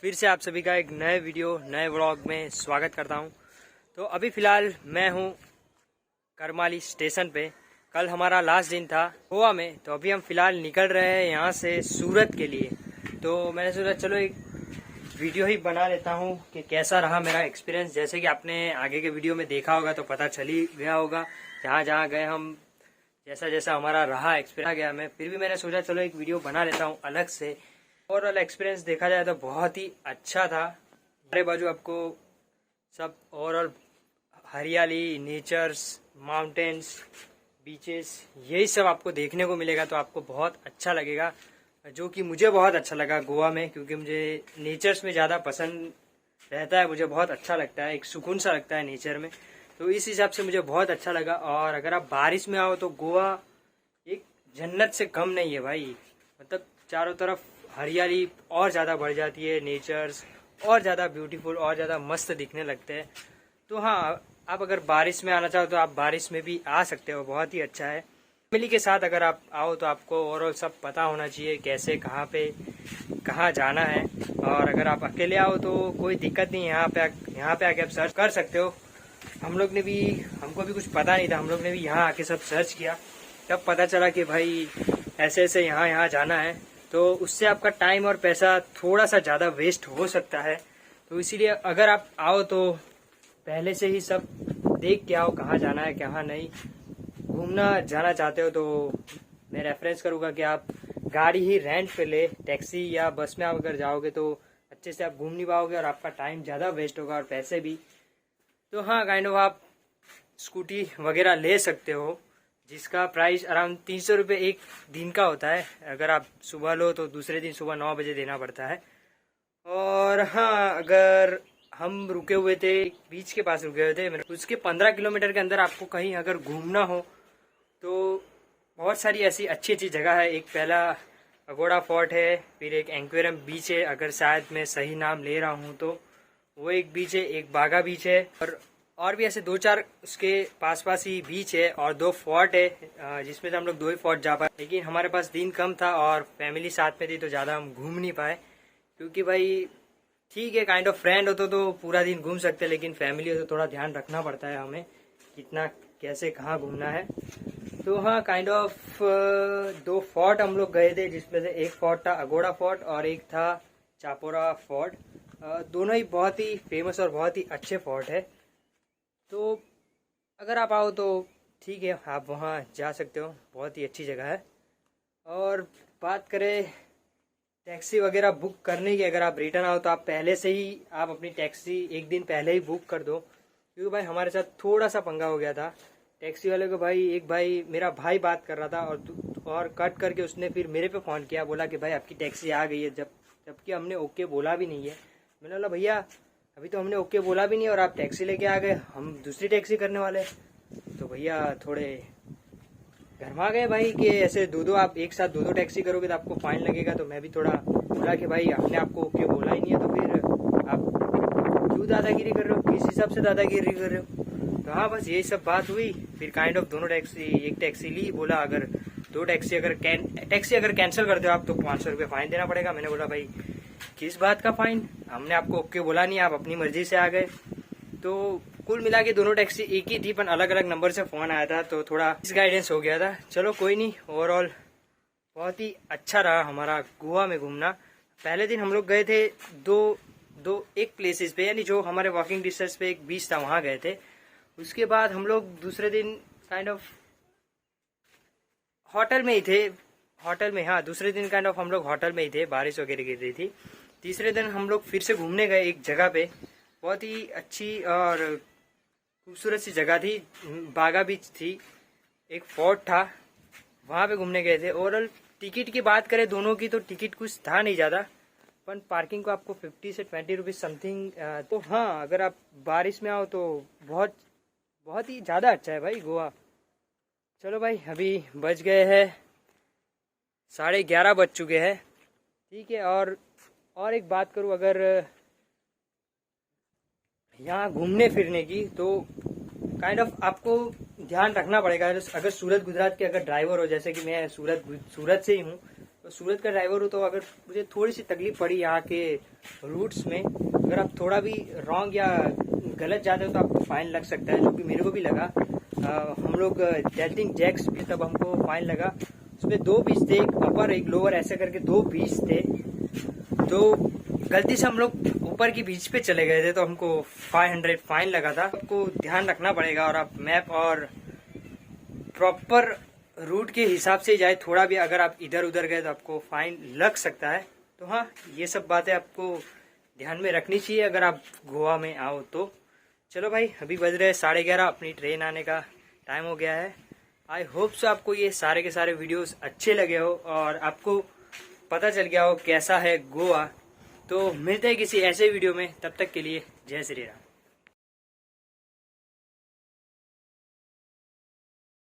फिर से आप सभी का एक नए वीडियो नए व्लॉग में स्वागत करता हूं। तो अभी फ़िलहाल मैं हूं करमाली स्टेशन पे। कल हमारा लास्ट दिन था गोवा में, तो अभी हम फ़िलहाल निकल रहे हैं यहां से सूरत के लिए। तो मैंने सोचा चलो एक वीडियो ही बना लेता हूं कि कैसा रहा मेरा एक्सपीरियंस। जैसे कि आपने आगे के वीडियो में देखा होगा तो पता चल ही गया होगा, जहाँ जहाँ गए हम, जैसा जैसा हमारा रहा एक्सपीरियंस गया मैं। फिर भी मैंने सोचा चलो एक वीडियो बना लेता हूँ अलग से। ओवरऑल एक्सपीरियंस देखा जाए तो बहुत ही अच्छा था। हमारे बाजू आपको सब ओवरऑल हरियाली, नेचर्स, माउंटेन्स, बीचेस, यही सब आपको देखने को मिलेगा, तो आपको बहुत अच्छा लगेगा। जो कि मुझे बहुत अच्छा लगा गोवा में, क्योंकि मुझे नेचर्स में ज़्यादा पसंद रहता है। मुझे बहुत अच्छा लगता है, एक सुकून सा लगता है नेचर में, तो इस हिसाब से मुझे बहुत अच्छा लगा। और अगर आप बारिश में आओ तो गोवा एक जन्नत से कम नहीं है भाई। मतलब चारों तरफ हरियाली और ज़्यादा बढ़ जाती है, नेचर्स और ज़्यादा ब्यूटीफुल और ज़्यादा मस्त दिखने लगते हैं। तो हाँ, आप अगर बारिश में आना चाहो तो आप बारिश में भी आ सकते हो, बहुत ही अच्छा है। फैमिली के साथ अगर आप आओ तो आपको ओवरऑल सब पता होना चाहिए कैसे कहाँ पे कहाँ जाना है। और अगर आप अकेले आओ तो कोई दिक्कत नहीं है, यहाँ पे आके आप सर्च कर सकते हो। हमको भी कुछ पता नहीं था, हम लोग ने भी यहाँ आके सब सर्च किया, तब पता चला कि भाई ऐसे ऐसे यहाँ जाना है। तो उससे आपका टाइम और पैसा थोड़ा सा ज़्यादा वेस्ट हो सकता है। तो इसीलिए अगर आप आओ तो पहले से ही सब देख के आओ, कहाँ जाना है कहाँ नहीं। घूमना जाना चाहते हो तो मैं रेफरेंस करूँगा कि आप गाड़ी ही रेंट पे ले। टैक्सी या बस में आप अगर जाओगे तो अच्छे से आप घूम नहीं पाओगे और आपका टाइम ज़्यादा वेस्ट होगा और पैसे भी। तो हाँ, काइंड ऑफ आप स्कूटी वगैरह ले सकते हो, जिसका प्राइस अराउंड 300 रुपये एक दिन का होता है। अगर आप सुबह लो तो दूसरे दिन सुबह 9 बजे देना पड़ता है। और हाँ, अगर हम रुके हुए थे बीच के पास रुके हुए थे, उसके 15 किलोमीटर के अंदर आपको कहीं अगर घूमना हो तो बहुत सारी ऐसी अच्छी अच्छी जगह है। एक पहला अगोड़ा फोर्ट है, फिर एक एक्वेरियम बीच है, अगर शायद मैं सही नाम ले रहा हूँ तो वो एक बीच है, एक बागा बीच है, और भी ऐसे 2-4 उसके पास पास ही बीच है, और 2 फोर्ट है, जिसमें से हम लोग 2 ही फोर्ट जा पाए। लेकिन हमारे पास दिन कम था और फैमिली साथ में थी तो ज़्यादा हम घूम नहीं पाए। क्योंकि भाई ठीक है, काइंड ऑफ फ्रेंड हो तो पूरा दिन घूम सकते हैं, लेकिन फैमिली हो तो थोड़ा ध्यान रखना पड़ता है हमें कितना कैसे कहाँ घूमना है। तो हाँ, काइंड ऑफ 2 फोर्ट हम लोग गए थे, जिसमें से एक फोर्ट था अगोड़ा फोर्ट और एक था चापोरा फोर्ट। दोनों ही बहुत ही फेमस और बहुत ही अच्छे फोर्ट है। तो अगर आप आओ तो ठीक है, आप वहाँ जा सकते हो, बहुत ही अच्छी जगह है। और बात करें टैक्सी वगैरह बुक करने की, अगर आप रिटर्न आओ तो आप पहले से ही आप अपनी टैक्सी एक दिन पहले ही बुक कर दो। क्योंकि भाई हमारे साथ थोड़ा सा पंगा हो गया था टैक्सी वाले को। भाई मेरा भाई बात कर रहा था और कट करके उसने फिर मेरे पे फ़ोन किया, बोला कि भाई आपकी टैक्सी आ गई है, जबकि हमने ओके बोला भी नहीं है। मैंने बोला भैया अभी तो हमने ओके बोला भी नहीं और आप टैक्सी लेके आ गए, हम दूसरी टैक्सी करने वाले। तो भैया थोड़े गरमा गए भाई कि ऐसे दो आप एक साथ दो टैक्सी करोगे तो आपको फाइन लगेगा। तो मैं भी थोड़ा बोला कि भाई हमने आपको ओके बोला ही नहीं है, तो फिर आप क्यों दादागिरी कर रहे हो, किस हिसाब से दादागिरी कर रहे हो। तो हाँ, बस यही सब बात हुई। फिर काइंड ऑफ दोनों टैक्सी, एक टैक्सी ली, बोला अगर 2 टैक्सी अगर कैंसिल करते हो आप तो 500 रुपये फाइन देना पड़ेगा। मैंने बोला भाई किस बात का फाइन, हमने आपको ओके बोला नहीं, आप अपनी मर्जी से आ गए। तो कुल मिला के दोनों टैक्सी एक ही थी, पर अलग अलग नंबर से फ़ोन आया था, तो थोड़ा मिसगाइडेंस हो गया था। चलो कोई नहीं, ओवरऑल बहुत ही अच्छा रहा हमारा गोवा में घूमना। पहले दिन हम लोग गए थे एक प्लेसेस पे, यानी जो हमारे वॉकिंग डिस्टेंस पे एक बीच था वहाँ गए थे। उसके बाद हम लोग दूसरे दिन काइंड ऑफ होटल में ही थे, हाँ दूसरे दिन काइंड ऑफ हम लोग होटल में ही थे, बारिश वगैरह गिर रही थी। तीसरे दिन हम लोग फिर से घूमने गए एक जगह पे, बहुत ही अच्छी और खूबसूरत सी जगह थी, बागा बीच थी, एक फोर्ट था, वहाँ पे घूमने गए थे। ओवरऑल टिकट की बात करें दोनों की तो टिकट कुछ था नहीं ज़्यादा, पर पार्किंग को आपको 50 से 20 रुपीज़ समथिंग। तो हाँ, अगर आप बारिश में आओ तो बहुत ही ज़्यादा अच्छा है भाई गोवा। चलो भाई, अभी बज गए हैं 11:30 बज चुके हैं, ठीक है। और एक बात करूँ, अगर यहाँ घूमने फिरने की, तो काइंड ऑफ आपको ध्यान रखना पड़ेगा। अगर सूरत गुजरात के अगर ड्राइवर हो, जैसे कि मैं सूरत से ही हूँ, तो सूरत का ड्राइवर हूँ, तो अगर मुझे थोड़ी सी तकलीफ पड़ी यहाँ के रूट्स में, अगर आप थोड़ा भी रॉन्ग या गलत जाते हो तो आपको फाइन लग सकता है, जो कि मेरे को भी लगा। हम लोग डेल्टिंग जैक्स भी, तब हमको फाइन लगा। उसमें 2 पीस थे, एक अपर एक लोअर, ऐसे करके 2 पीस थे। तो गलती से हम लोग ऊपर की बीच पे चले गए थे, तो हमको 500 फाइन लगा था। आपको ध्यान रखना पड़ेगा, और आप मैप और प्रॉपर रूट के हिसाब से जाए। थोड़ा भी अगर आप इधर उधर गए तो आपको फाइन लग सकता है। तो हाँ, ये सब बातें आपको ध्यान में रखनी चाहिए अगर आप गोवा में आओ तो। चलो भाई, अभी बज रहे 11:30, अपनी ट्रेन आने का टाइम हो गया है। आई होप सो आपको ये सारे के सारे वीडियोस अच्छे लगे हो और आपको पता चल गया हो कैसा है गोवा। तो मिलते हैं किसी ऐसे वीडियो में, तब तक के लिए जय श्री राम।